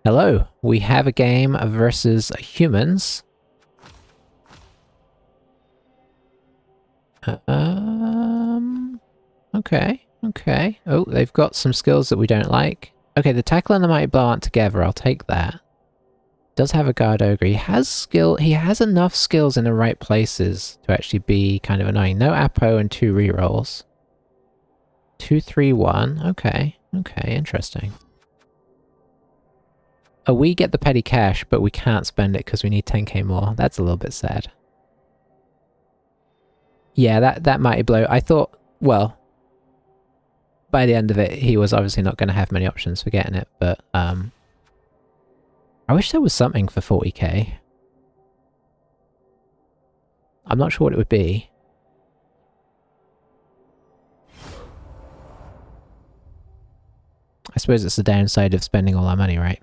Hello, we have a game versus humans. Okay. Oh, they've got some skills that we don't like. Okay, the tackle and the mighty blow aren't together, I'll take that. Does have a guard ogre. He has enough skills in the right places to actually be kind of annoying. No Apo and 2 rerolls. 2, 3, 1. Okay, interesting. Oh, we get the petty cash, but we can't spend it because we need 10k more. That's a little bit sad. Yeah, that mighty blow. I thought, well, by the end of it, he was obviously not going to have many options for getting it, but I wish there was something for 40k. I'm not sure what it would be. I suppose it's the downside of spending all our money, right?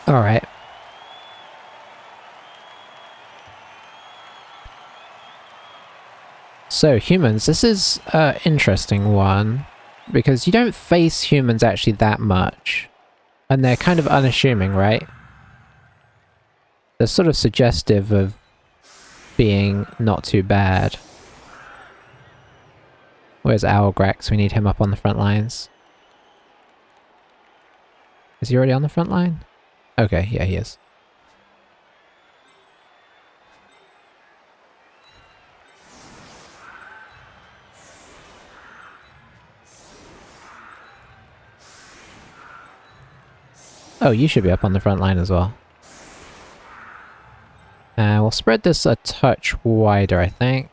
Alright. So, humans, this is an interesting one, because you don't face humans actually that much, and they're kind of unassuming, right? They're sort of suggestive of being not too bad. Where's Owlgrax? We need him up on the front lines. Is he already on the front line? Okay, yeah, he is. Oh, you should be up on the front line as well. We'll spread this a touch wider, I think.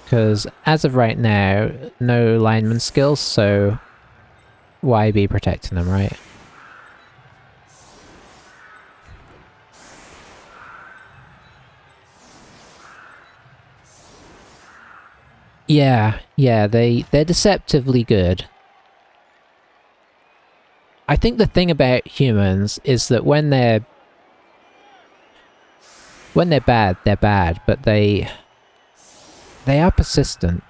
Because as of right now, no lineman skills, so why be protecting them, right? Yeah, they're deceptively good. I think the thing about humans is that when they're bad, they're bad, but they are persistent.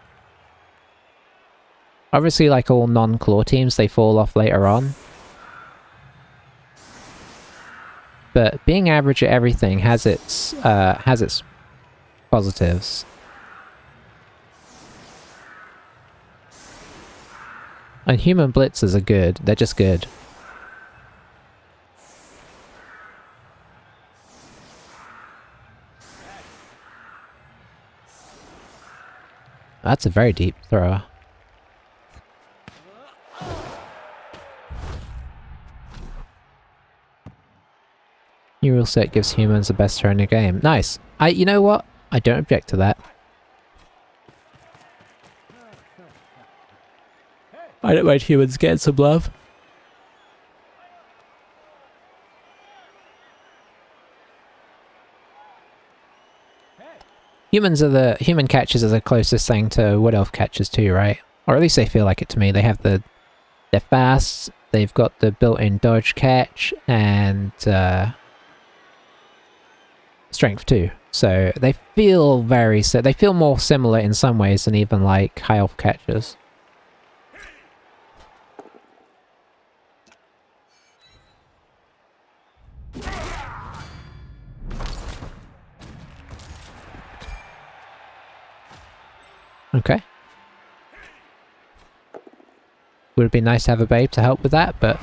Obviously, like all non-claw teams, they fall off later on. But being average at everything has its positives. And human blitzers are good, they're just good. That's a very deep thrower. New rule set gives humans the best throw in the game. Nice. You know what? I don't object to that. I don't mind humans getting some love. Human catchers are the closest thing to Wood Elf catchers too, right? Or at least they feel like it to me. They're fast, they've got the built-in dodge catch, and strength too. So they feel they feel more similar in some ways than even like high elf catchers. Okay. Would have been nice to have a babe to help with that, but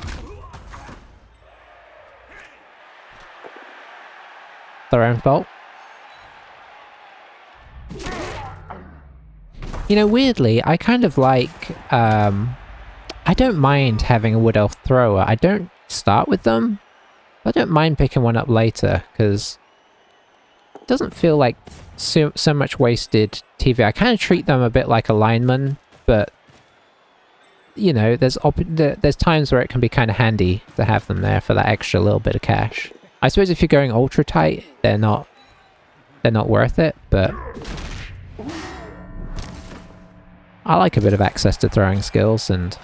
their own fault. You know, weirdly, I kind of like, I don't mind having a Wood Elf thrower. I don't start with them. I don't mind picking one up later, because it doesn't feel like so much wasted TV. I kind of treat them a bit like a lineman, but you know, there's times where it can be kind of handy to have them there for that extra little bit of cash. I suppose if you're going ultra tight, they're not worth it, but I like a bit of access to throwing skills and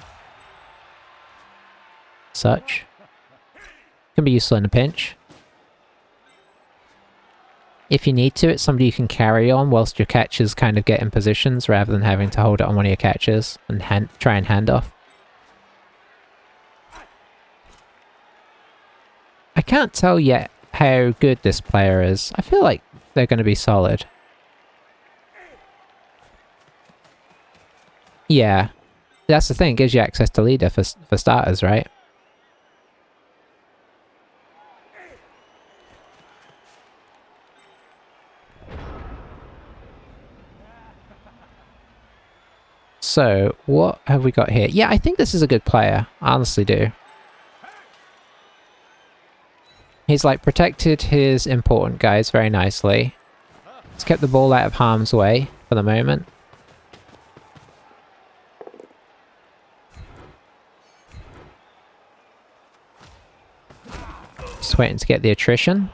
such. Can be useful in a pinch. If you need to, it's somebody you can carry on whilst your catchers kind of get in positions rather than having to hold it on one of your catchers and try and hand off. I can't tell yet how good this player is. I feel like they're going to be solid. Yeah, that's the thing, it gives you access to leader for starters, right? So, what have we got here? Yeah, I think this is a good player. I honestly do. He's like protected his important guys very nicely. He's kept the ball out of harm's way for the moment. Just waiting to get the attrition.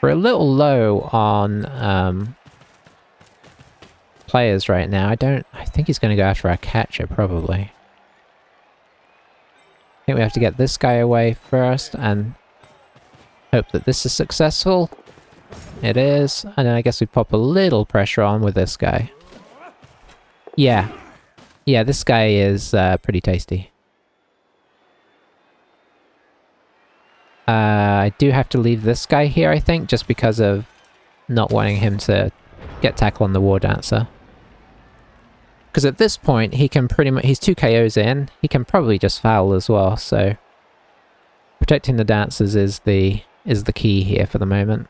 We're a little low on players right now. I think he's going to go after our catcher, probably. I think we have to get this guy away first and hope that this is successful. It is. And then I guess we pop a little pressure on with this guy. Yeah. Yeah, this guy is pretty tasty. I do have to leave this guy here, I think, just because of not wanting him to get tackle on the War Dancer. Because at this point, he can pretty much... He's 2 KOs in. He can probably just foul as well, so... Protecting the Dancers is the key here for the moment.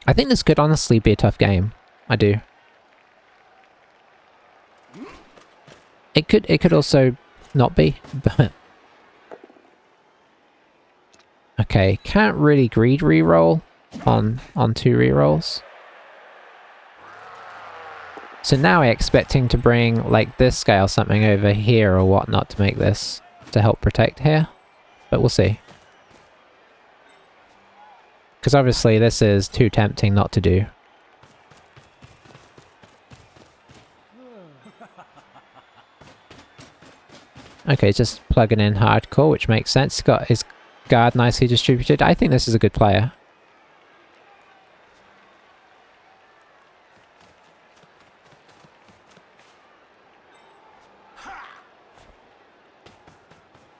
I think this could honestly be a tough game. I do. It could also not be, but... Okay, can't really greed reroll on 2 rerolls. So now I'm expecting to bring like this guy or something over here or whatnot to make this to help protect here, but we'll see. Because obviously this is too tempting not to do. Okay, just plugging in hardcore, which makes sense. He's got his guard nicely distributed. I think this is a good player.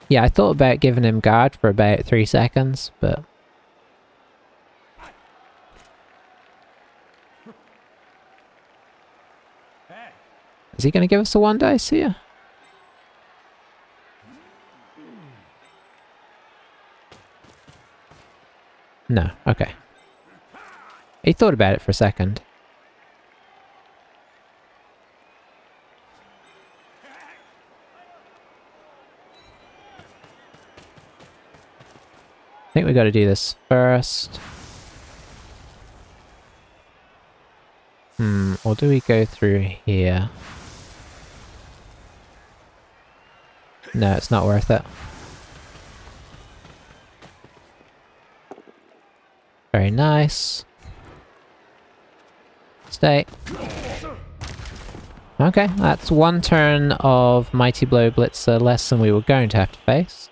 Yeah, I thought about giving him guard for about 3 seconds, but... Is he going to give us a 1 dice here? No, okay. He thought about it for a second. I think we got to do this first. Or do we go through here? No, it's not worth it. Very nice. Stay. Okay, that's 1 turn of Mighty Blow Blitzer less than we were going to have to face.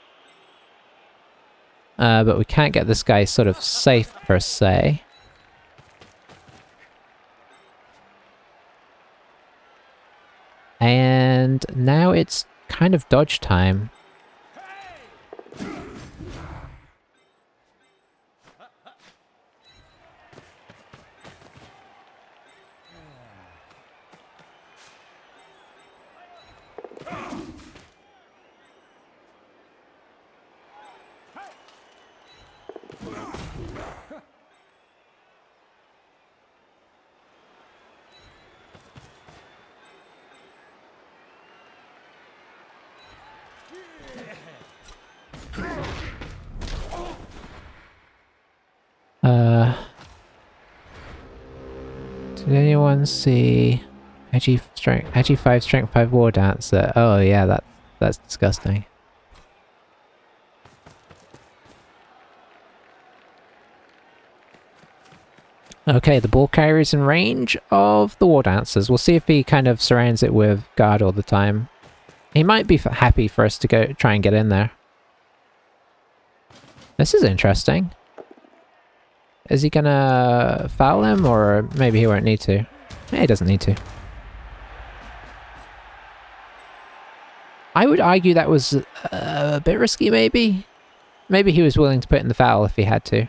But we can't get this guy sort of safe per se. And now it's kind of dodge time. Did anyone see Edgy 5 Strength 5 War Dancer? Oh yeah, that's disgusting. Okay, the ball carrier's in range of the war dancers. We'll see if he kind of surrounds it with guard all the time. He might be happy for us to go try and get in there. This is interesting. Is he gonna foul him, or maybe he won't need to? Yeah, he doesn't need to. I would argue that was a bit risky, maybe? Maybe he was willing to put in the foul if he had to.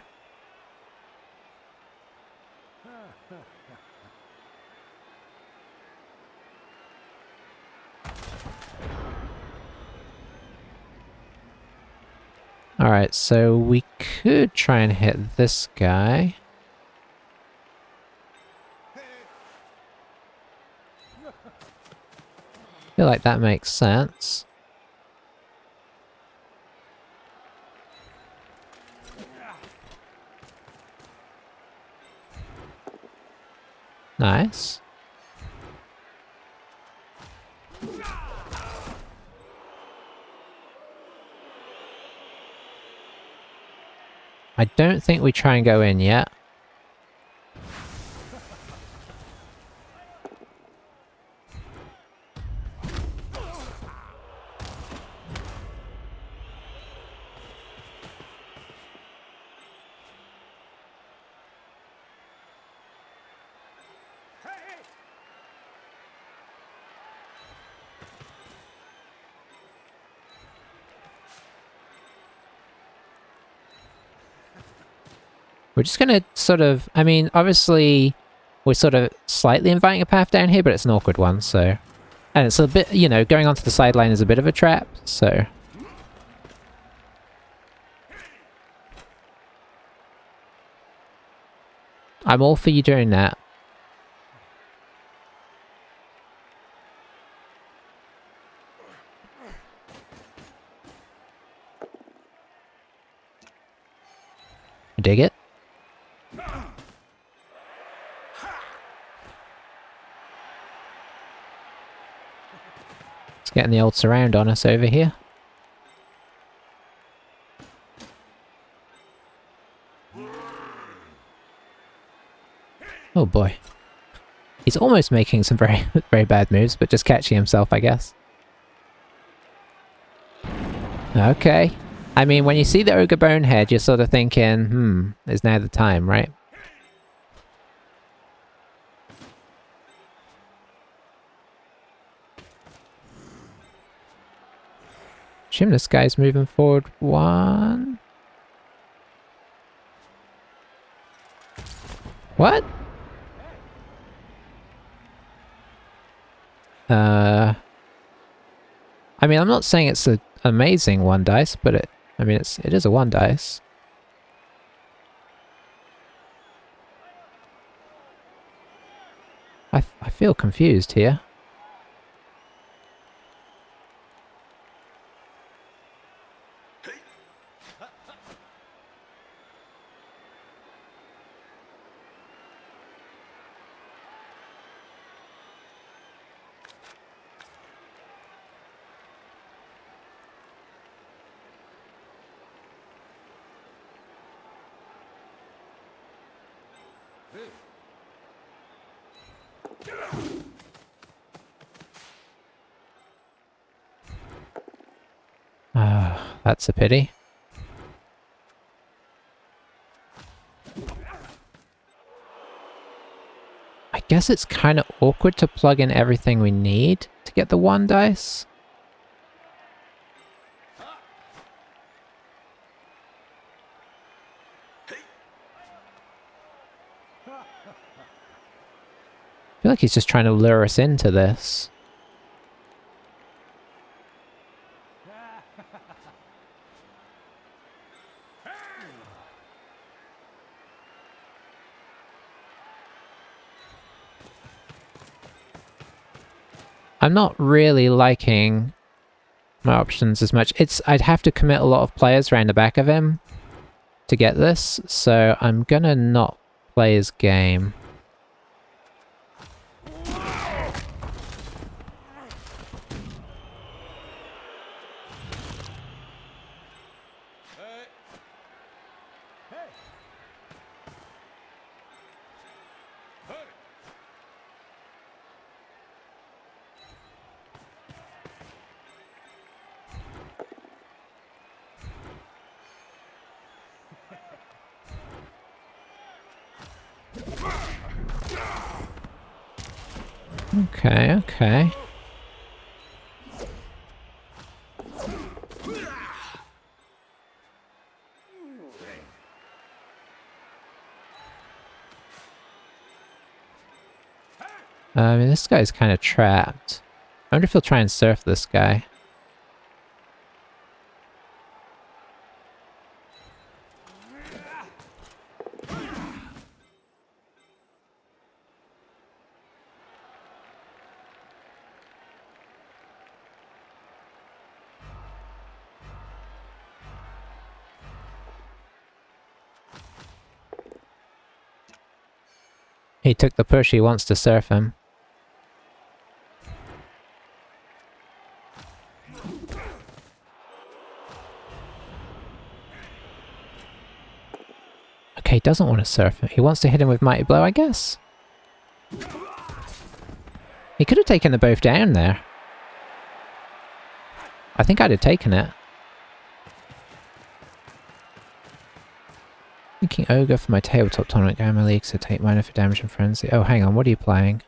Alright, so we could try and hit this guy. I feel like that makes sense. Nice. I don't think we try and go in yet. We're just gonna sort of, I mean, obviously we're sort of slightly inviting a path down here, but it's an awkward one, so... And it's a bit, you know, going onto the sideline is a bit of a trap, so... I'm all for you doing that. You dig it? It's getting the old surround on us over here. Oh boy. He's almost making some very, very bad moves, but just catching himself, I guess. Okay. I mean, when you see the Ogre Bonehead, you're sort of thinking, is now the time, right? Assume this guy's moving forward one. What? I mean, I'm not saying it's an amazing one dice, but it is a one dice. I feel confused here. That's a pity. I guess it's kind of awkward to plug in everything we need to get the one dice. I feel like he's just trying to lure us into this. I'm not really liking my options as much. I'd have to commit a lot of players around the back of him to get this, so I'm gonna not play his game. Okay, okay. I mean, this guy's kind of trapped. I wonder if he'll try and surf this guy. He took the push, he wants to surf him. Okay, he doesn't want to surf him. He wants to hit him with Mighty Blow, I guess. He could have taken the both down there. I think I'd have taken it. Thinking Ogre for my tabletop tournament Gamma League, so take minor for damage and frenzy. Oh, hang on, what are you playing?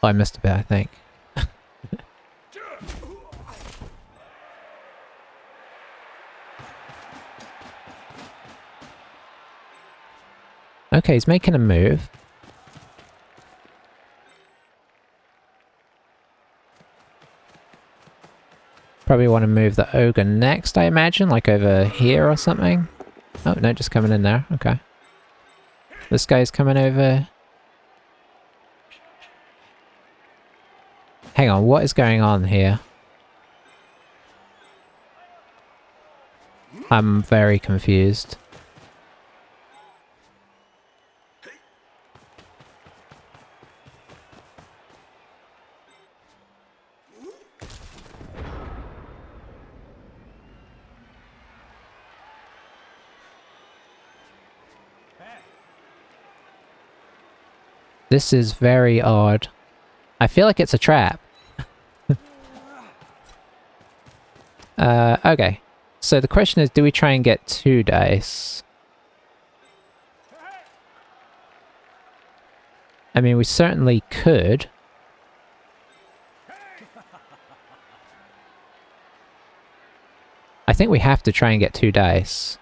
Oh, I missed a bit, I think. Okay, he's making a move. Probably want to move the Ogre next, I imagine, like over here or something. Oh, no, just coming in there. Okay. This guy's coming over. Hang on, what is going on here? I'm very confused. This is very odd. I feel like it's a trap. Okay. So the question is, do we try and get 2 dice? I mean, we certainly could. I think we have to try and get 2 dice.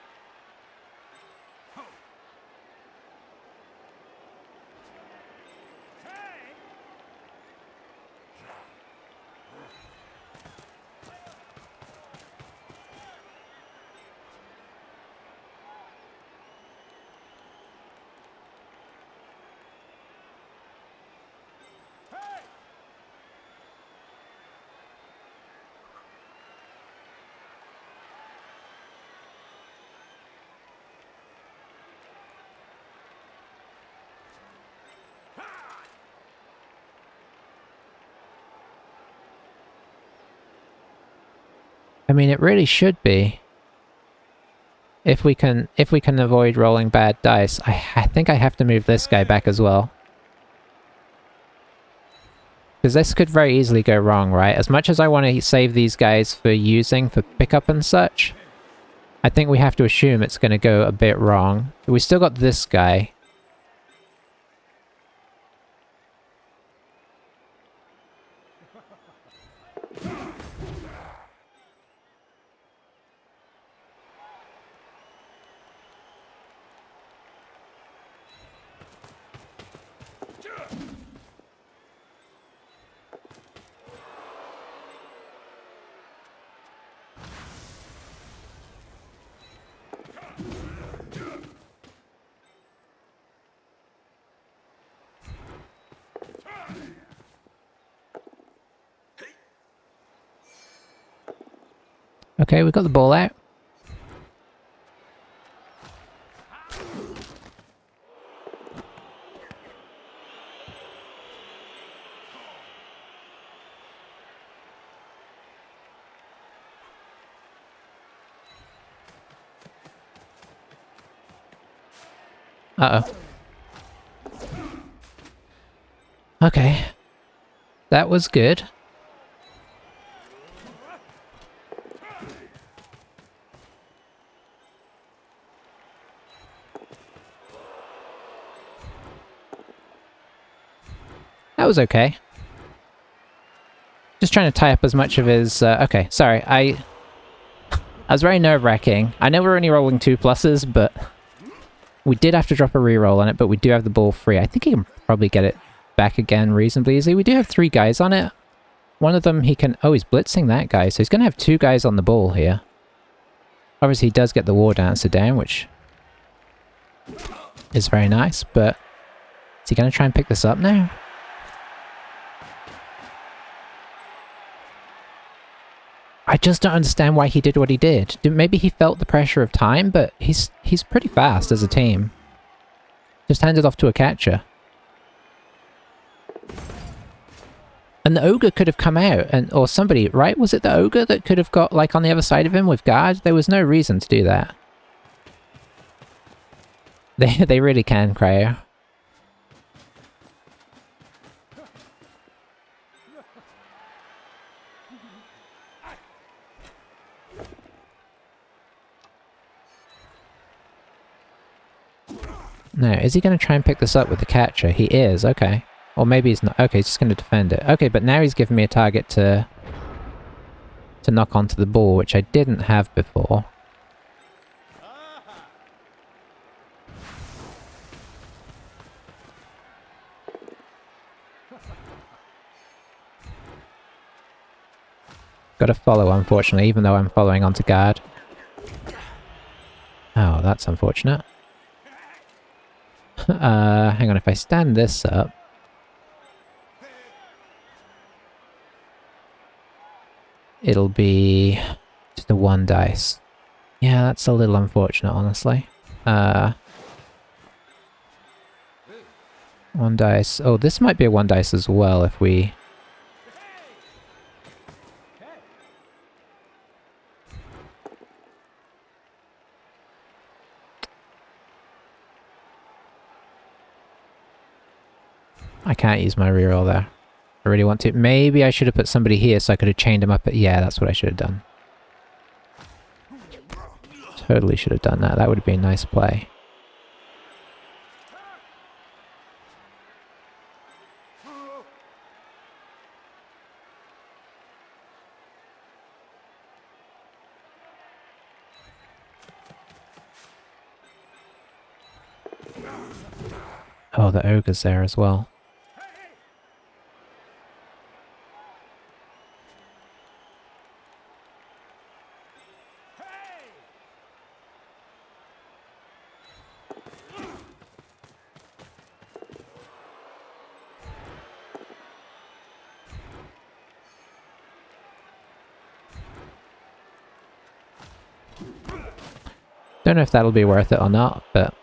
I mean, it really should be. If we can avoid rolling bad dice, I think I have to move this guy back as well. Because this could very easily go wrong, right? As much as I want to save these guys for using for pickup and such, I think we have to assume it's going to go a bit wrong. We still got this guy. Okay, we got the ball out. Uh-oh. Okay. That was good. That That was okay. Just trying to tie up as much of his... okay, sorry. I was very nerve-wracking. I know we're only rolling 2 pluses, but we did have to drop a reroll on it, but we do have the ball free. I think he can probably get it back again reasonably easily. We do have 3 guys on it. One of them he can... Oh, he's blitzing that guy, so he's going to have 2 guys on the ball here. Obviously, he does get the War Dancer down, which is very nice, but is he going to try and pick this up now? I just don't understand why he did what he did. Maybe he felt the pressure of time, but he's pretty fast as a team. Just hand it off to a catcher. And the Ogre could have come out, or somebody, right? Was it the Ogre that could have got, like, on the other side of him with guard? There was no reason to do that. They really can, Cryo. Now, is he going to try and pick this up with the catcher? He is, okay. Or maybe he's not. Okay, he's just going to defend it. Okay, but now he's giving me a target to knock onto the ball, which I didn't have before. Got to follow, unfortunately, even though I'm following onto guard. Oh, that's unfortunate. Hang on, if I stand this up... It'll be just a 1 dice. Yeah, that's a little unfortunate, honestly. 1 dice. Oh, this might be a 1 dice as well if we... I can't use my reroll there. I really want to. Maybe I should have put somebody here so I could have chained him up. Yeah, that's what I should have done. Totally should have done that. That would have been a nice play. Oh, the ogre's there as well. Don't know if that'll be worth it or not, but...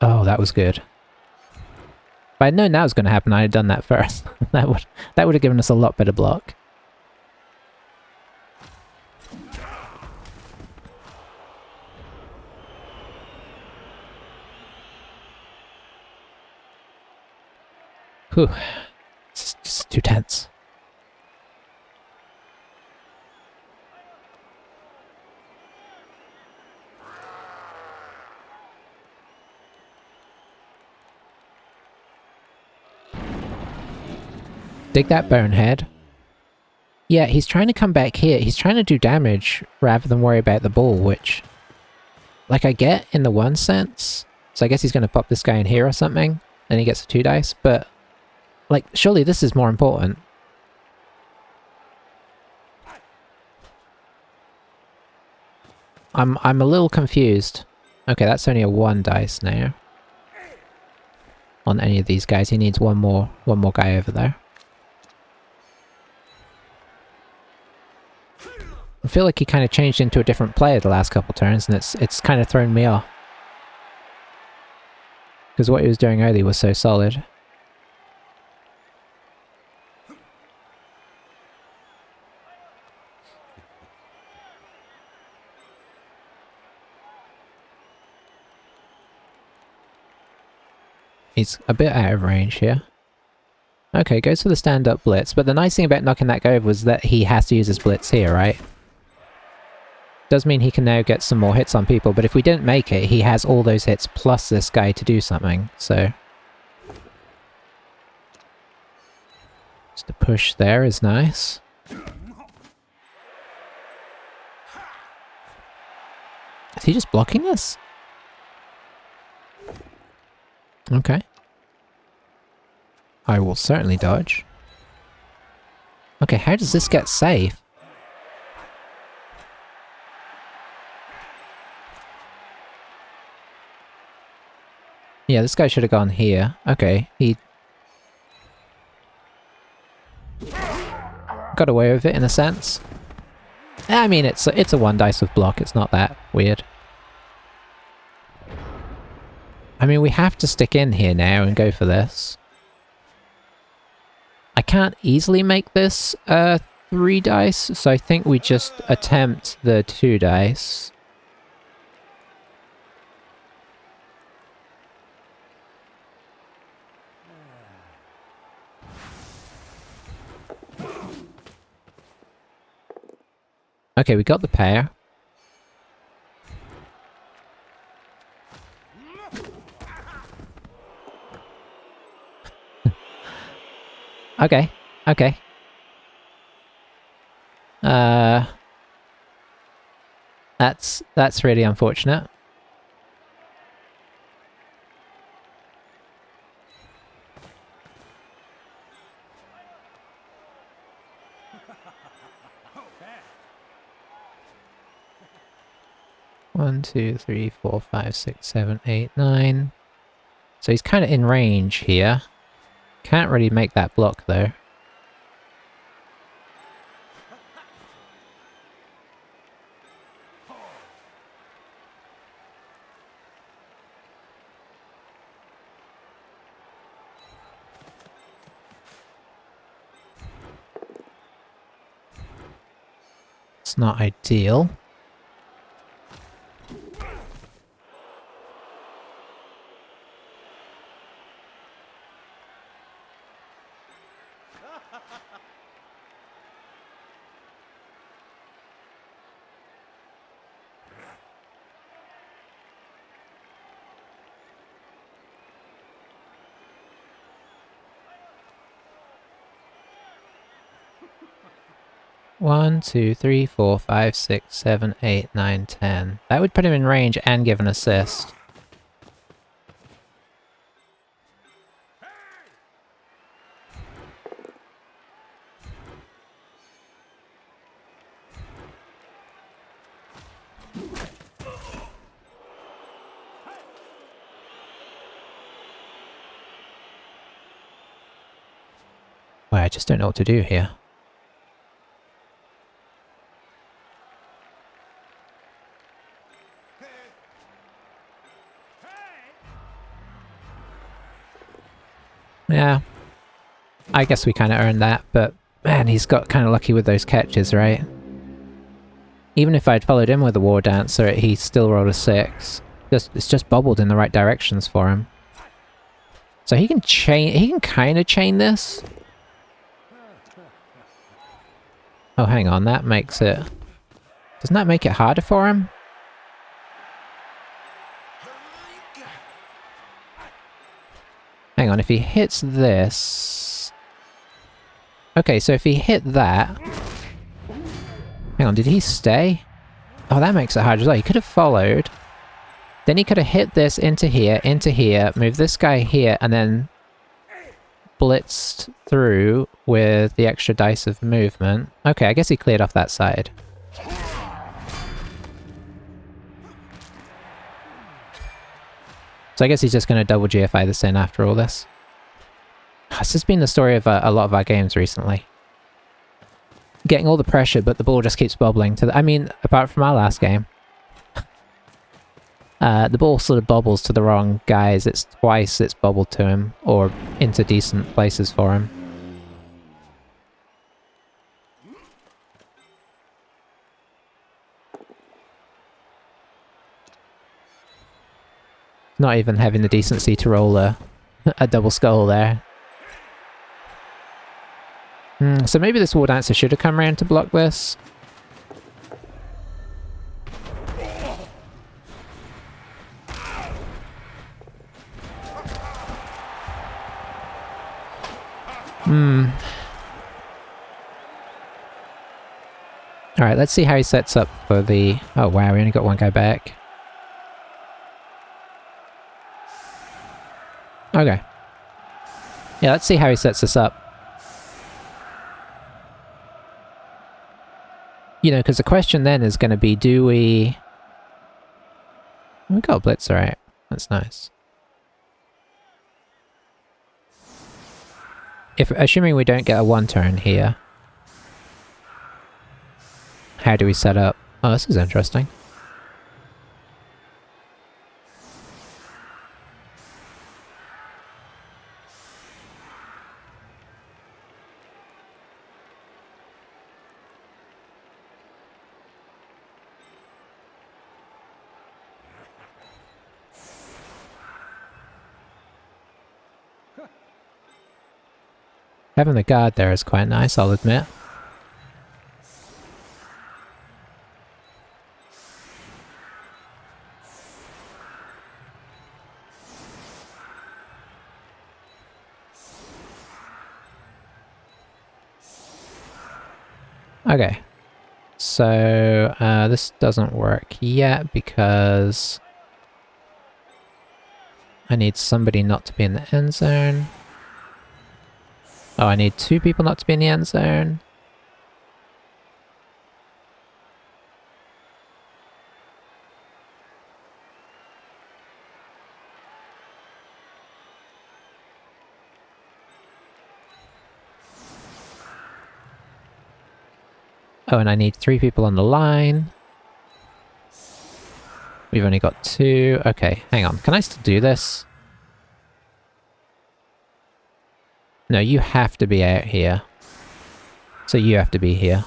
Oh, that was good. If I'd known that was going to happen, I'd have done that first. that would have given us a lot better block. Whew. It's just too tense. Dig that bonehead. Yeah, he's trying to come back here. He's trying to do damage rather than worry about the ball, which... Like, I get in the one sense. So I guess he's going to pop this guy in here or something. Then he gets a 2 dice, but... Like, surely this is more important. I'm a little confused. Okay, that's only a 1 dice now. On any of these guys, he needs one more guy over there. I feel like he kind of changed into a different player the last couple turns, and it's kind of thrown me off. Because what he was doing earlier was so solid. He's a bit out of range here. Okay, goes for the stand-up blitz, but the nice thing about knocking that guy over was that he has to use his blitz here, right? Does mean he can now get some more hits on people, but if we didn't make it, he has all those hits plus this guy to do something, so... Just a push there is nice. Is he just blocking this? Okay. I will certainly dodge. Okay, how does this get safe? Yeah, this guy should have gone here. Okay, he... got away with it in a sense. I mean, it's a one dice of block, it's not that weird. I mean, we have to stick in here now and go for this. I can't easily make this 3 dice, so I think we just attempt the 2 dice. Okay, we got the pair. Okay, okay. That's really unfortunate. One, 2, 3, 4, 5, 6, 7, 8, 9. So he's kind of in range here. Can't really make that block though. It's not ideal. One, 2, 3, 4, 5, 6, 7, 8, 9, 10. That would put him in range and give an assist. Well, I just don't know what to do here. Yeah, I guess we kind of earned that, but man, he's got kind of lucky with those catches, right? Even if I'd followed him with a War Dancer, he still rolled a 6. It's just bubbled in the right directions for him. So he can kind of chain this. Oh, hang on, that makes it... Doesn't that make it harder for him? Hang on, if he hits this... Okay, so if he hit that... Hang on, did he stay? Oh, that makes it hard as well. He could have followed. Then he could have hit this into here, move this guy here, and then blitzed through with the extra dice of movement. Okay, I guess he cleared off that side. So I guess he's just going to double GFI this in after all this. This has been the story of a lot of our games recently. Getting all the pressure, but the ball just keeps bobbling to the... I mean, apart from our last game. The ball sort of bobbles to the wrong guys. It's twice it's bobbled to him, or into decent places for him. Not even having the decency to roll a double skull there. So maybe this War Dancer should have come around to block this. Alright, let's see how he sets up for the... Oh wow, we only got one guy back. Okay. Yeah, let's see how he sets this up. You know, because the question then is going to be, do we... We got a blitz, alright. That's nice. Assuming we don't get a one turn here, how do we set up? Oh, this is interesting. Having the guard there is quite nice, I'll admit. Okay. So, this doesn't work yet because I need somebody not to be in the end zone. Oh, I need two people not to be in the end zone. Oh, and I need three people on the line. We've only got two. Okay, hang on. Can I still do this? No, you have to be out here. So you have to be here.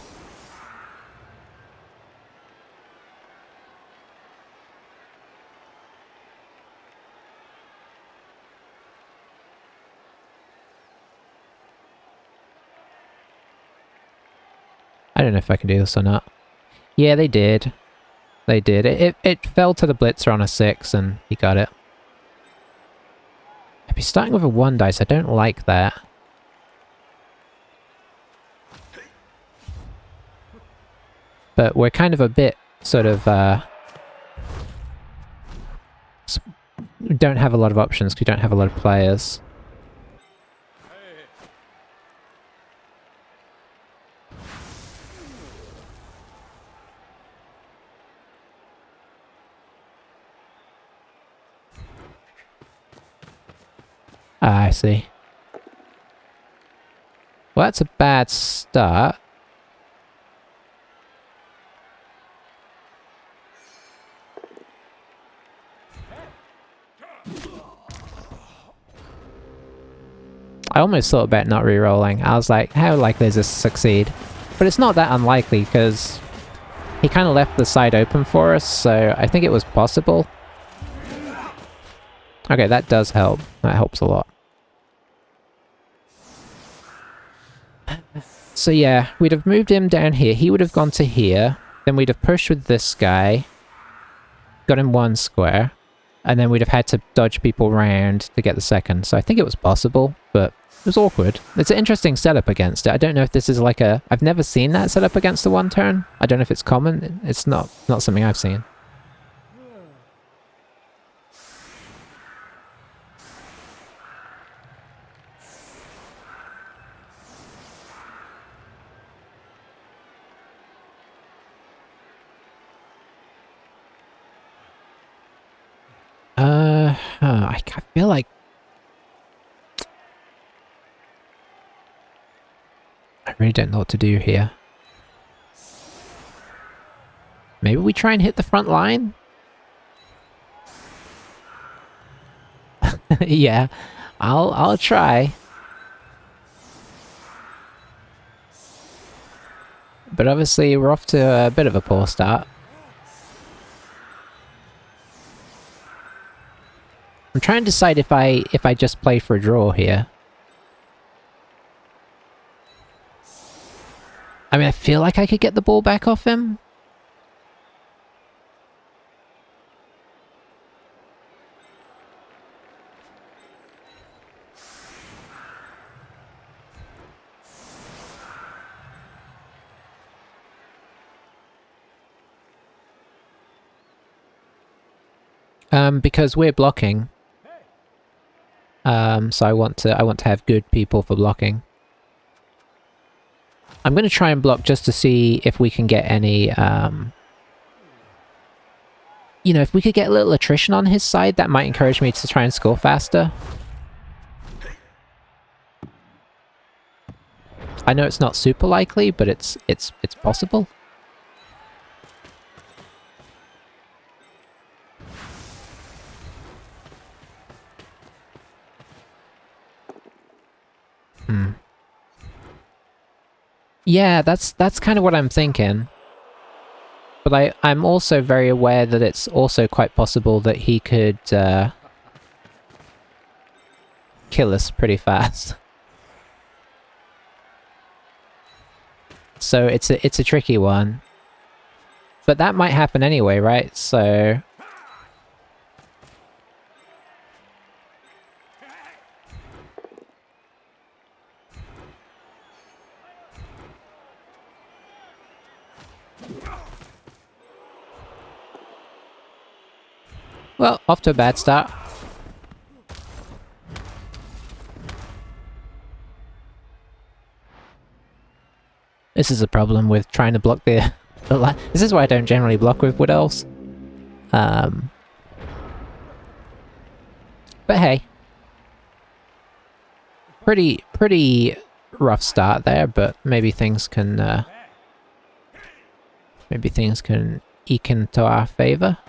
I don't know if I can do this or not. Yeah, they did. They did. It fell to the blitzer on a 6 and he got it. I'd be starting with a 1 dice. I don't like that. But we're kind of a bit sort of we don't have a lot of options because we don't have a lot of players. Ah, I see. Well, that's a bad start. I almost thought about not re-rolling. I was like, how likely is this to succeed? But it's not that unlikely because he kind of left the side open for us, so I think it was possible. Okay, that does help. That helps a lot. So yeah, we'd have moved him down here. He would have gone to here. Then we'd have pushed with this guy. Got him 1 square. And then we'd have had to dodge people around to get the second. So I think it was possible, but it was awkward. It's an interesting setup against it. I don't know if this is like a... I've never seen that setup against the 1 turn. I don't know if it's common. It's not something I've seen. I feel like... I really don't know what to do here. Maybe we try and hit the front line? Yeah, I'll try. But obviously we're off to a bit of a poor start. I'm trying to decide if I just play for a draw here. I mean, I feel like I could get the ball back off him. Because we're blocking. So I want to have good people for blocking. I'm going to try and block just to see if we can get any, you know, if we could get a little attrition on his side, that might encourage me to try and score faster. I know it's not super likely, but it's possible. Yeah, that's kind of what I'm thinking. But I'm also very aware that it's also quite possible that he could kill us pretty fast. So it's a tricky one. But that might happen anyway, right? So... Well, off to a bad start. This is a problem with trying to block the this is why I don't generally block with Wood Elves. But hey. Pretty rough start there, but maybe things can eke into our favor.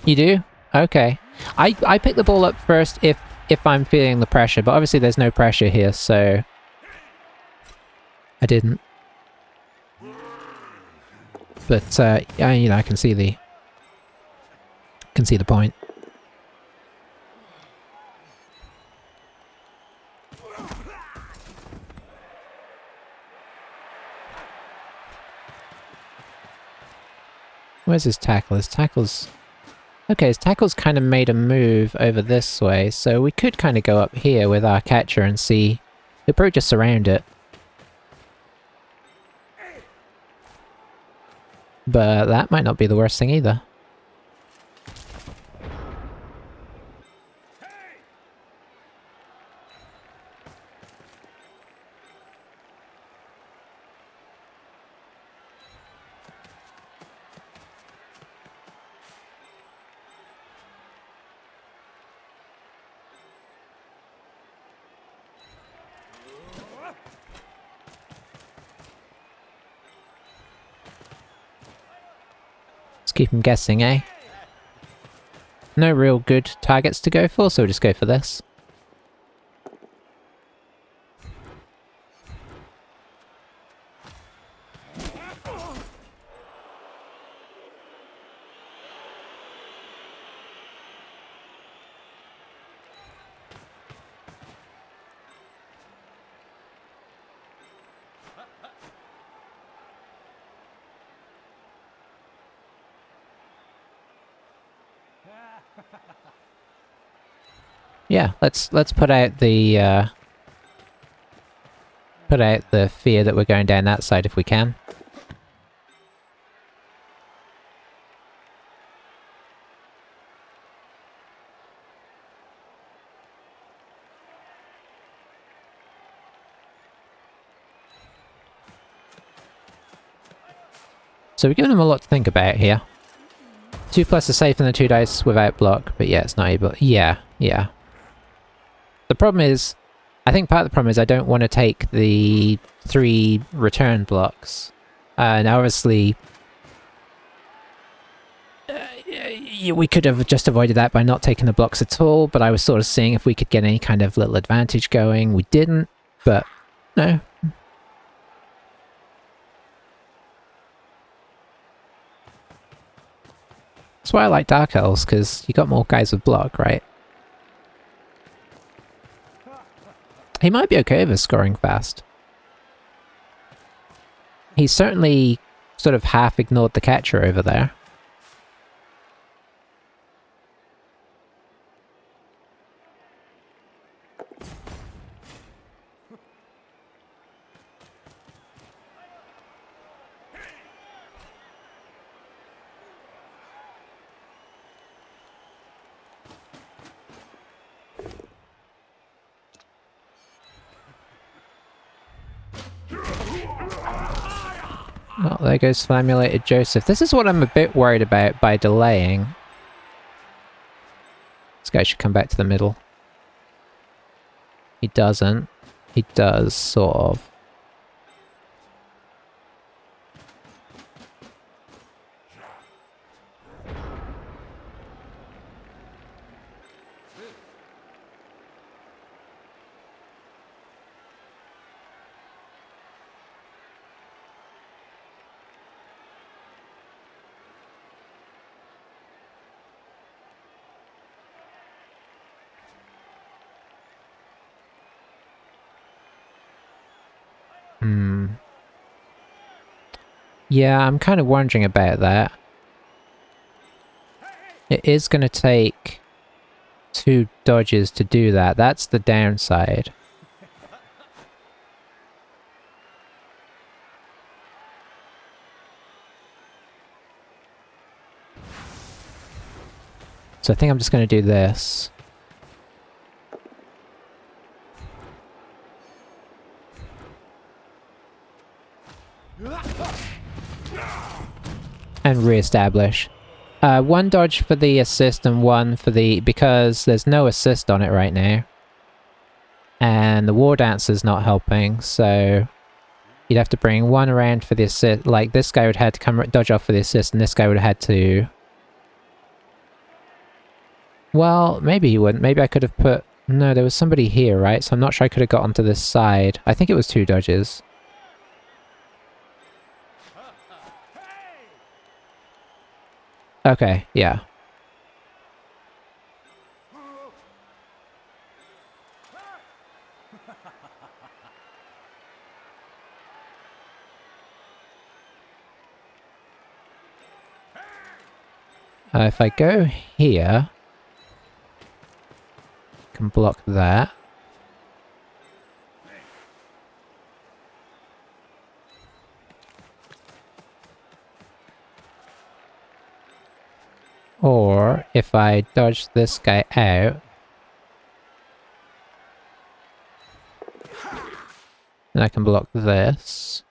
You do? Okay. I pick the ball up first if I'm feeling the pressure, but obviously there's no pressure here, so I didn't. But yeah, you know, I can see the point. Where's his tackle? His tackle's... Okay, his tackle's kind of made a move over this way, so we could kind of go up here with our catcher and see... He'll probably just surround it. But that might not be the worst thing either. Let's keep him guessing, eh? No real good targets to go for, so we'll just go for this. Yeah, let's put out the fear that we're going down that side if we can. So we're giving them a lot to think about here. 2 plus is safe in the 2 dice without block, but yeah, it's not able... Yeah. The problem is... I think part of the problem is I don't want to take the 3 return blocks. Now obviously... we could have just avoided that by not taking the blocks at all, but I was sort of seeing if we could get any kind of little advantage going. We didn't, but... No. That's why I like Dark Elves, because you got more guys with block, right? He might be okay with us scoring fast. He's certainly sort of half ignored the catcher over there. Oh, there goes Flammulated Joseph. This is what I'm a bit worried about by delaying. This guy should come back to the middle. He doesn't. He does, sort of. Yeah, I'm kind of wondering about that. It is going to take 2 dodges to do that. That's the downside. So I think I'm just going to do this. And re-establish. 1 dodge for the assist and 1 for the... because there's no assist on it right now. And the War Dancer's not helping, so... you'd have to bring 1 around for the assist. Like, this guy would have had to come dodge off for the assist, and this guy would have had to... well, maybe he wouldn't. Maybe I could have put... no, there was somebody here, right? So I'm not sure I could have got onto this side. I think it was 2 dodges. Okay, yeah. If I go here... I can block that. Or, if I dodge this guy out... then I can block this.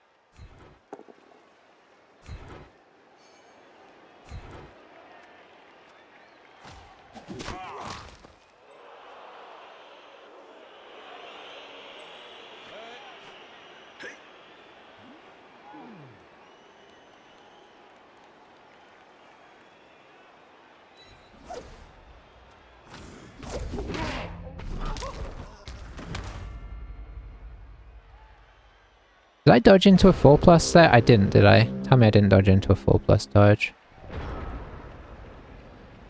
Did I dodge into a 4+ there? I didn't, did I? Tell me I didn't dodge into a 4+ dodge.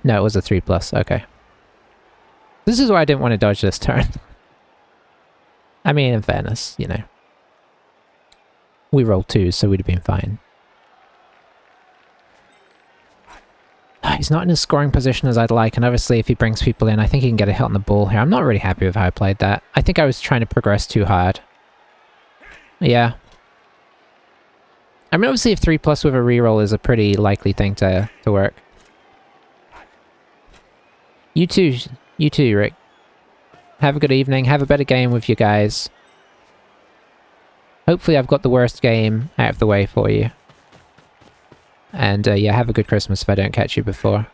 No, it was a 3+, okay. This is why I didn't want to dodge this turn. I mean, in fairness, you know. We rolled 2, so we'd have been fine. He's not in as scoring position as I'd like, and obviously if he brings people in, I think he can get a hit on the ball here. I'm not really happy with how I played that. I think I was trying to progress too hard. Yeah. I mean, obviously if 3+ with a reroll is a pretty likely thing to work. You too, Rick. Have a good evening, have a better game with you guys. Hopefully I've got the worst game out of the way for you. And yeah, have a good Christmas if I don't catch you before.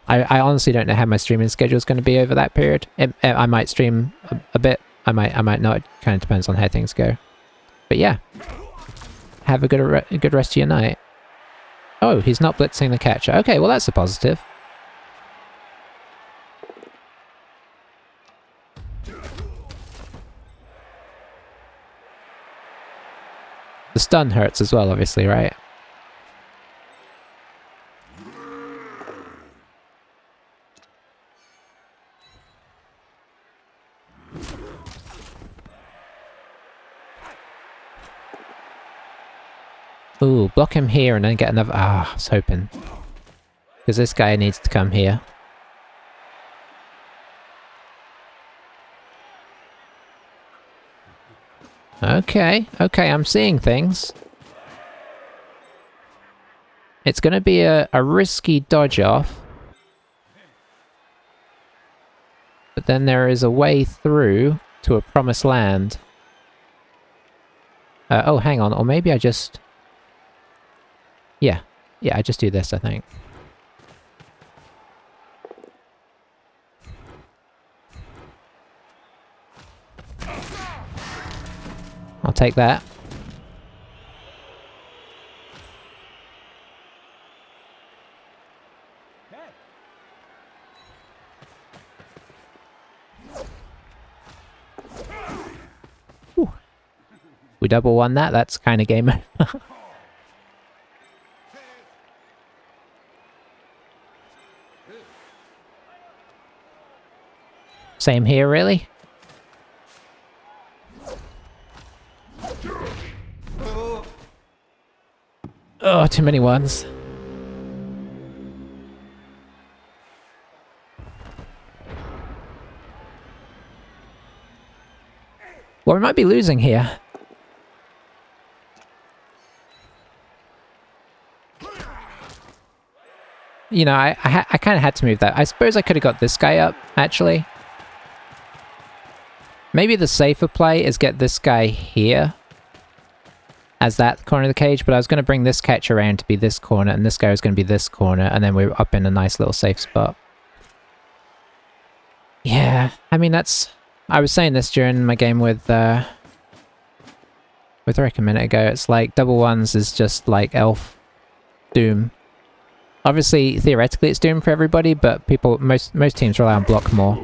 I honestly don't know how my streaming schedule is going to be over that period. I might stream a bit, I might not, it kind of depends on how things go. But yeah, have a good rest of your night. Oh, he's not blitzing the catcher. Okay, well that's a positive. The stun hurts as well, obviously, right? Ooh, block him here and then get another... ah, I was hoping. Because this guy needs to come here. Okay, okay, I'm seeing things. It's going to be a risky dodge off. But then there is a way through to a promised land. Oh, hang on. Or maybe I just... Yeah. Yeah, I just do this, I think. I'll take that. Whew. We double won that, that's kind of game over. Same here, really? Oh, too many ones. Well, we might be losing here. You know, I kind of had to move that. I suppose I could have got this guy up, actually. Maybe the safer play is get this guy here as that corner of the cage, but I was going to bring this catch around to be this corner, and this guy was going to be this corner, and then we're up in a nice little safe spot. Yeah, I mean, that's... I was saying this during my game with Rick a minute ago. It's like double ones is just like Elf Doom. Obviously, theoretically, it's Doom for everybody, but most teams rely on block more.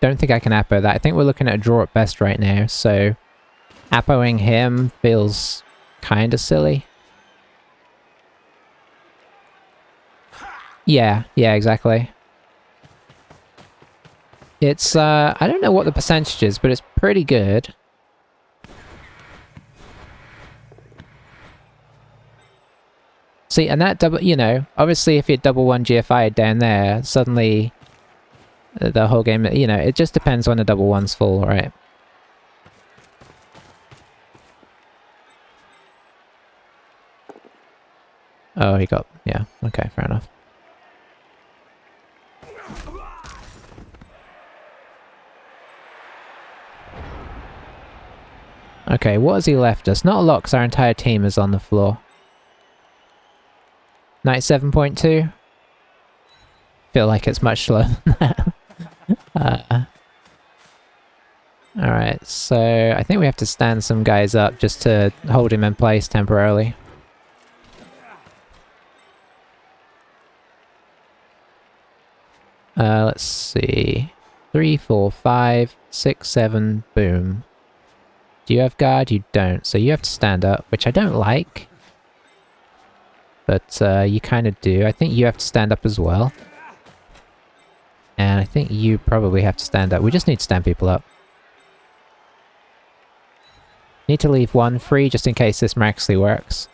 Don't think I can Apo that. I think we're looking at a draw at best right now, so Apoing him feels kind of silly. Yeah, exactly. It's, I don't know what the percentage is, but it's pretty good. See, and that double, you know, obviously if you double one GFI down there, suddenly the whole game, you know, it just depends when the double one's full, right? Oh, he got, yeah, okay, fair enough. Okay, what has he left us? Not a lot, because our entire team is on the floor. 97.2? Feel like it's much slower than that. Alright, so I think we have to stand some guys up just to hold him in place temporarily. Let's see. 3, 4, 5, 6, 7, boom. Do you have guard? You don't, so you have to stand up, which I don't like. But you kind of do. I think you have to stand up as well. And I think you probably have to stand up. We just need to stand people up. Need to leave one free just in case this miraculously works.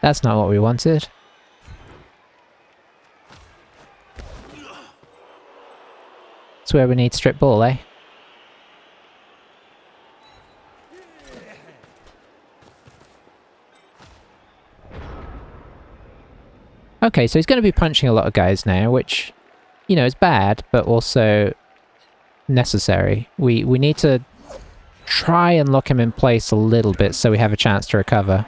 That's not what we wanted. That's where we need strip ball, eh? Okay, so he's going to be punching a lot of guys now, which, you know, is bad, but also necessary. We need to try and lock him in place a little bit so we have a chance to recover.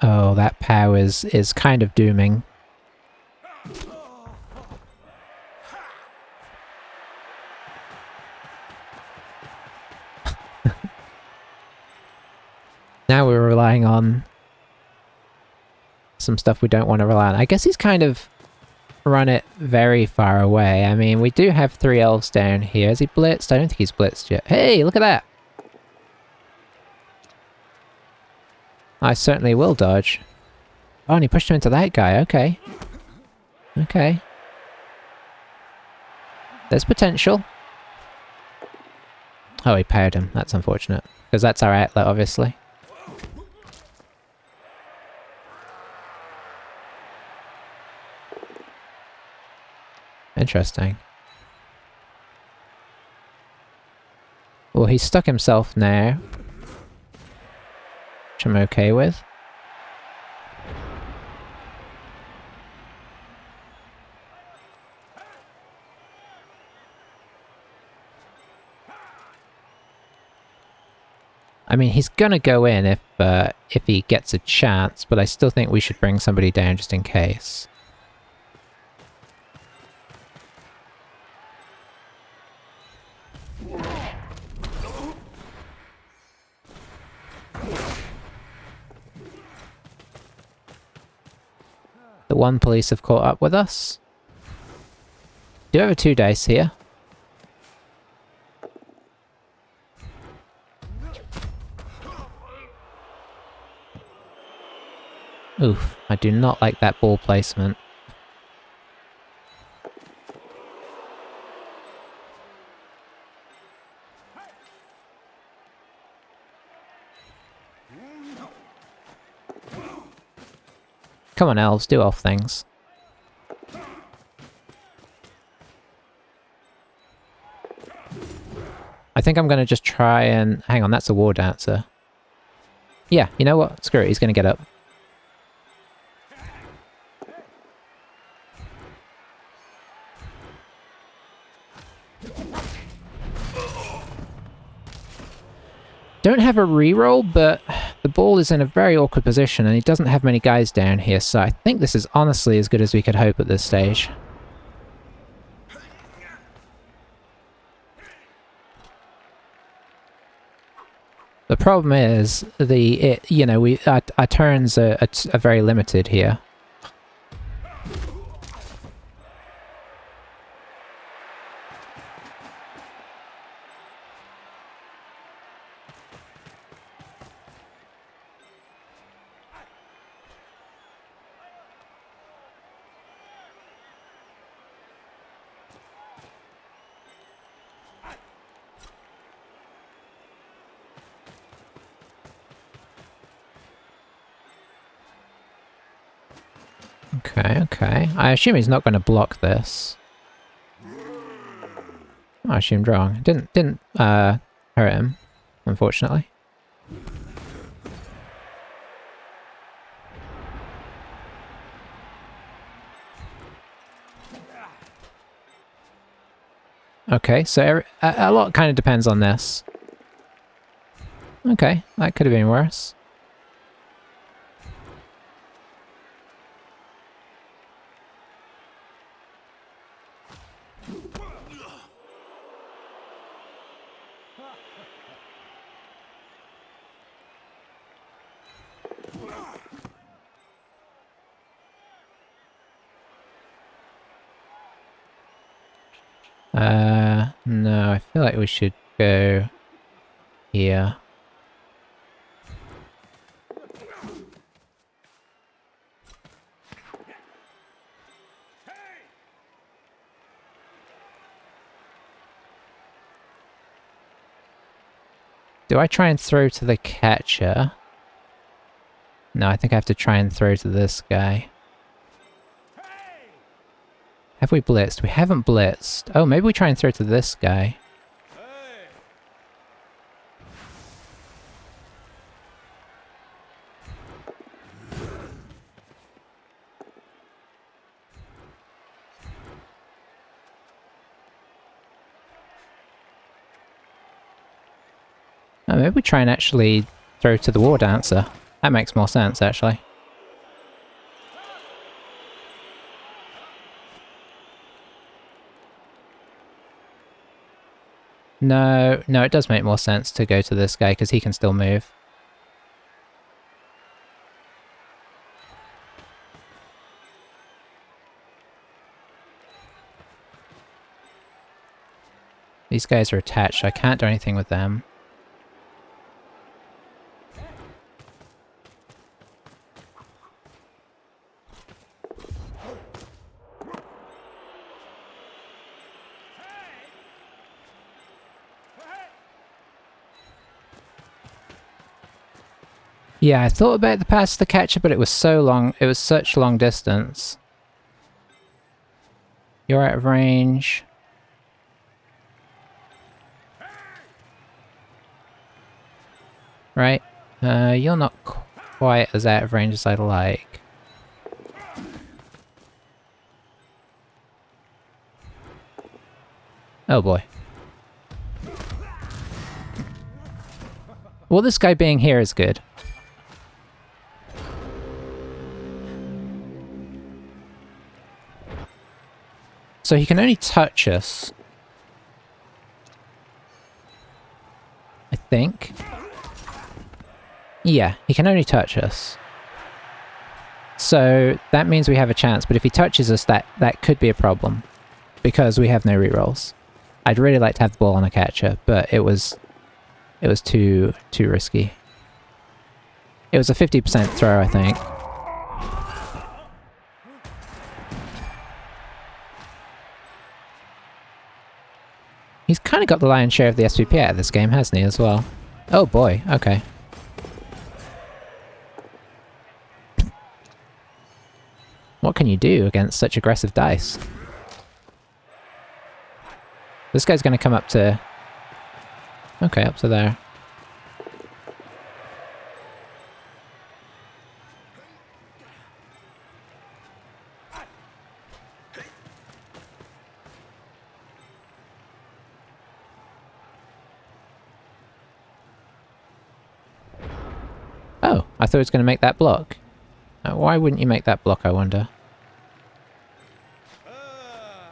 Oh, that POW is kind of dooming. Now we're relying on some stuff we don't want to rely on. I guess he's kind of run it very far away. I mean, we do have 3 elves down here. Has he blitzed? I don't think he's blitzed yet. Hey, look at that! I certainly will dodge. Oh, and he pushed him into that guy, okay. Okay. There's potential. Oh, he powered him. That's unfortunate. Because that's our outlet, obviously. Interesting. Well, he's stuck himself now. Which I'm okay with. I mean, he's gonna go in if he gets a chance, but I still think we should bring somebody down just in case. The one police have caught up with us. Do have a 2 dice here. Oof, I do not like that ball placement. Come on, elves, do elf things. I think I'm gonna just try and... Hang on, that's a war dancer. Yeah, you know what? Screw it, he's gonna get up. Don't have a reroll, but the ball is in a very awkward position and he doesn't have many guys down here, so I think this is honestly as good as we could hope at this stage. The problem is, our turns are very limited here. Okay, okay. I assume he's not going to block this. Oh, I assumed wrong. Didn't hurt him, unfortunately. Okay, so a lot kind of depends on this. Okay, that could have been worse. No, I feel like we should go here. Do I try and throw to the catcher? No, I think I have to try and throw to this guy. Have we blitzed? We haven't blitzed. Oh, maybe we try and throw to this guy. Oh, maybe we try and actually throw to the war dancer. That makes more sense, actually. No, it does make more sense to go to this guy because he can still move. These guys are attached, so I can't do anything with them. Yeah, I thought about the pass to the catcher, but it was so long. It was such long distance. You're out of range. Right. You're not quite as out of range as I'd like. Oh boy. Well, this guy being here is good. So he can only touch us. I think. Yeah, he can only touch us. So that means we have a chance, but if he touches us, that could be a problem. Because we have no rerolls. I'd really like to have the ball on a catcher, but it was too risky. It was a 50% throw, I think. He's kind of got the lion's share of the SVP out of this game, hasn't he, as well? Oh boy, okay. What can you do against such aggressive dice? This guy's going to come up to... Okay, up to there. Oh, I thought he was going to make that block. Why wouldn't you make that block, I wonder?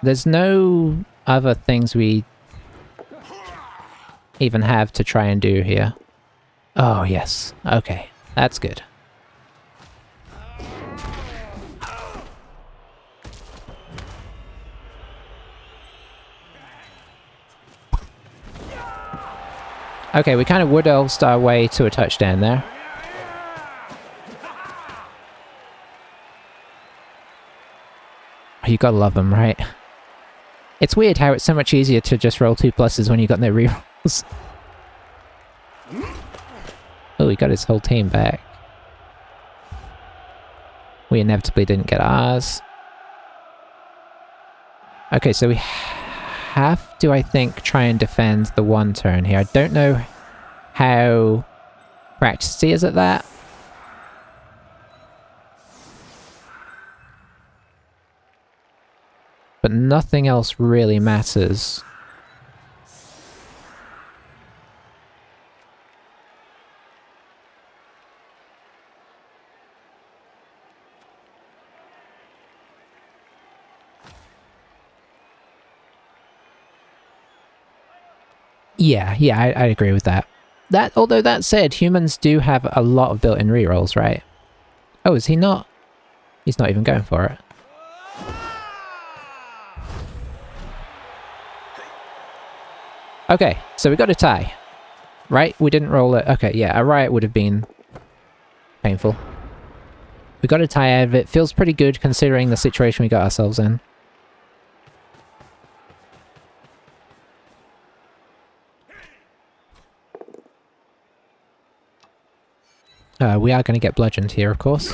There's no other things we even have to try and do here. Oh, yes. Okay. That's good. Okay, we kind of wood elved our way to a touchdown there. You gotta love them, right? It's weird how it's so much easier to just roll 2 pluses when you got no rerolls. Oh, he got his whole team back. We inevitably didn't get ours. Okay, so we have to, I think, try and defend the 1 turn here. I don't know how practiced he is at that. But nothing else really matters. Yeah, I agree with that. Although that said, humans do have a lot of built-in rerolls, right? Oh, is he not? He's not even going for it. Okay, so we got a tie. Right? We didn't roll it. Okay, yeah, a riot would have been painful. We got a tie out of it. Feels pretty good considering the situation we got ourselves in. We are going to get bludgeoned here, of course.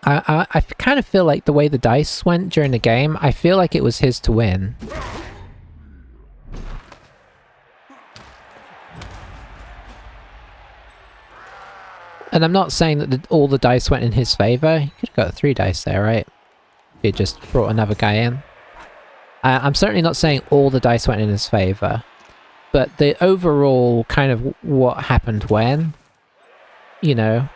I kind of feel like the way the dice went during the game, I feel like it was his to win. And I'm not saying that all the dice went in his favour. He could have got 3 dice there, right? He just brought another guy in. I'm certainly not saying all the dice went in his favour. But the overall kind of what happened when, you know...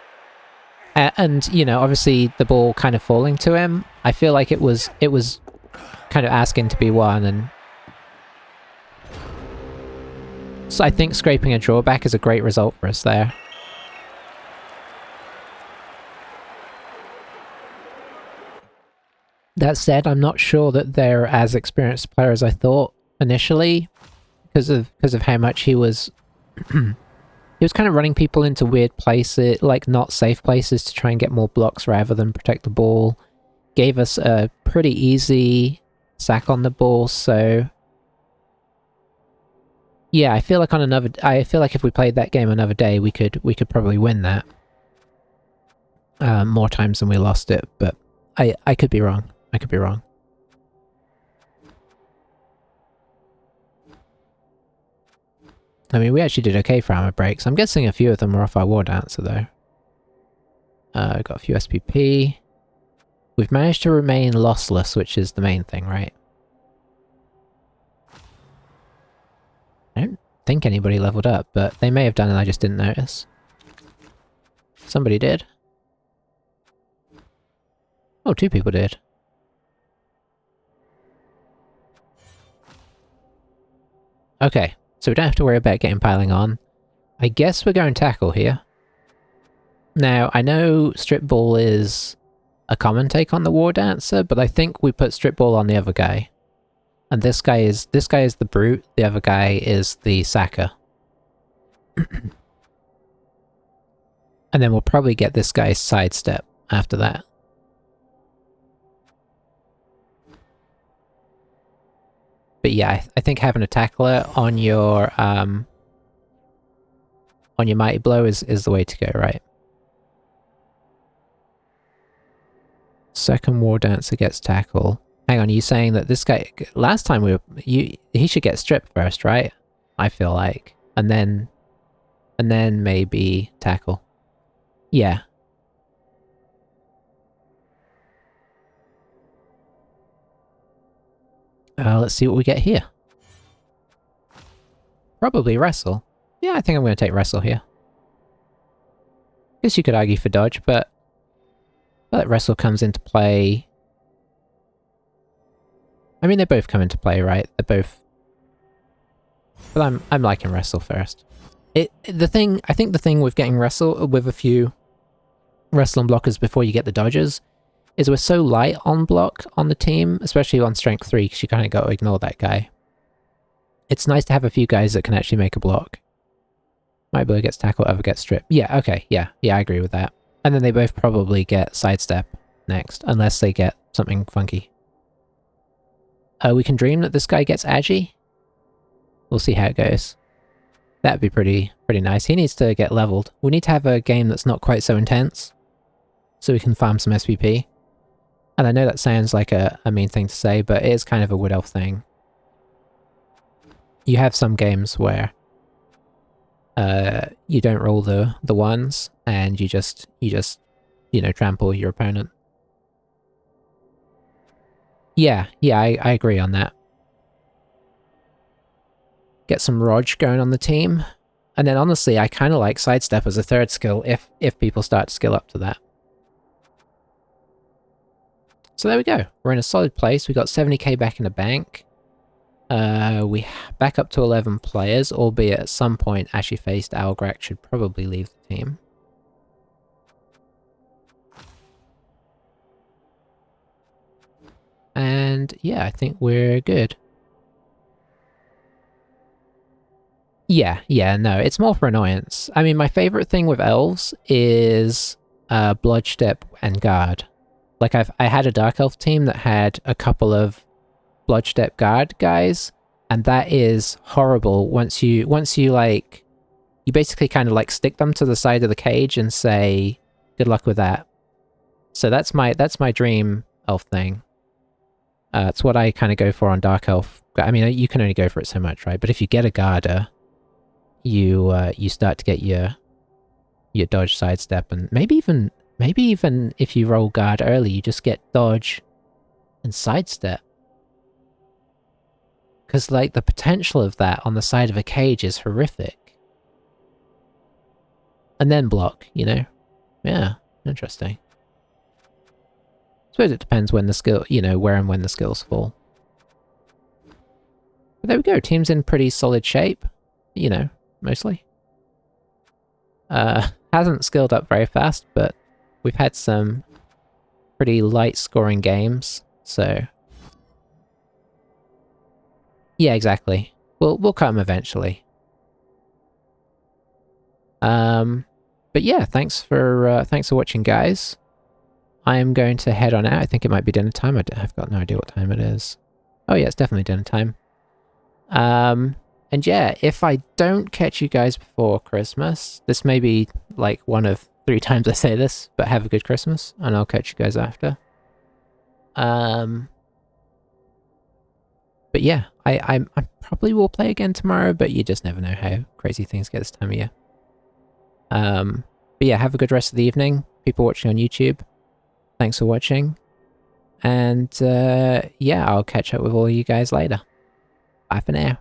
and, you know, obviously the ball kind of falling to him, I feel like it was kind of asking to be won, and... So I think scraping a drawback is a great result for us there. That said, I'm not sure that they're as experienced a player as I thought initially, because of how much he was... He was kind of running people into weird places, like not safe places, to try and get more blocks rather than protect the ball. gave us a pretty easy sack on the ball, so... Yeah, I feel like if we played that game another day, we could probably win that. More times than we lost it, but I could be wrong. I could be wrong. I mean, we actually did okay for armor breaks. I'm guessing a few of them were off our war dancer, though. Got a few SPP. We've managed to remain lossless, which is the main thing, right? I don't think anybody leveled up, but they may have done and I just didn't notice. Somebody did. Oh, 2 people did. Okay, so we don't have to worry about getting piling on. I guess we're going tackle here. Now, I know strip ball is a common take on the war dancer, but I think we put strip ball on the other guy. And this guy is the brute, the other guy is the sacker. And then we'll probably get this guy's sidestep after that. But yeah, I think having a tackler on your mighty blow is the way to go, right? Second war dancer gets tackle. Hang on, you saying that this guy last time he should get stripped first, right? I feel like, and then maybe tackle. Yeah. Let's see what we get here. Probably wrestle. Yeah, I think I'm going to take wrestle here. Guess you could argue for dodge, but I feel like wrestle comes into play. I mean, they both come into play, right? They're both... But I'm liking wrestle first. I think the thing with getting wrestle with a few wrestle and blockers before you get the dodges is we're so light on block on the team, especially on strength 3, because you kind of got to ignore that guy. It's nice to have a few guys that can actually make a block. Might blow gets tackled, other gets stripped. Yeah, okay, yeah, I agree with that. And then they both probably get sidestep next, unless they get something funky. We can dream that this guy gets agi. We'll see how it goes. That'd be pretty nice. He needs to get leveled. We need to have a game that's not quite so intense, so we can farm some SPP. And I know that sounds like a mean thing to say, but it is kind of a Wood Elf thing. You have some games where you don't roll the ones, and you just you know, trample your opponent. Yeah, I agree on that. Get some Rog going on the team. And then honestly, I kind of like sidestep as a third skill if people start to skill up to that. So there we go. We're in a solid place. We got 70k back in the bank. We back up to 11 players, albeit at some point Ashy-faced Owlgrak should probably leave the team. And yeah, I think we're good. Yeah, no, it's more for annoyance. I mean, my favorite thing with Elves is Bloodstep and Guard. Like, I had a Dark Elf team that had a couple of Bloodstep Guard guys, and that is horrible once you like, you basically kind of like stick them to the side of the cage and say, good luck with that. So that's my dream elf thing. It's what I kind of go for on Dark Elf. I mean, you can only go for it so much, right? But if you get a Guarder, you start to get your dodge, sidestep, and maybe even if you roll guard early, you just get dodge and sidestep. Because, like, the potential of that on the side of a cage is horrific. And then block, you know? Yeah, interesting. I suppose it depends when the skill, you know, where and when the skills fall. But there we go, team's in pretty solid shape. You know, mostly. Hasn't skilled up very fast, but we've had some pretty light scoring games, so... Yeah, exactly. We'll cut them eventually. But yeah, thanks for watching, guys. I am going to head on out. I think it might be dinner time. I've got no idea what time it is. Oh yeah, it's definitely dinner time. And yeah, if I don't catch you guys before Christmas, this may be like one of 3 times I say this, but have a good Christmas, and I'll catch you guys after. But yeah, I probably will play again tomorrow, but you just never know how crazy things get this time of year. But yeah, have a good rest of the evening, people watching on YouTube. Thanks for watching. And yeah, I'll catch up with all of you guys later. Bye for now.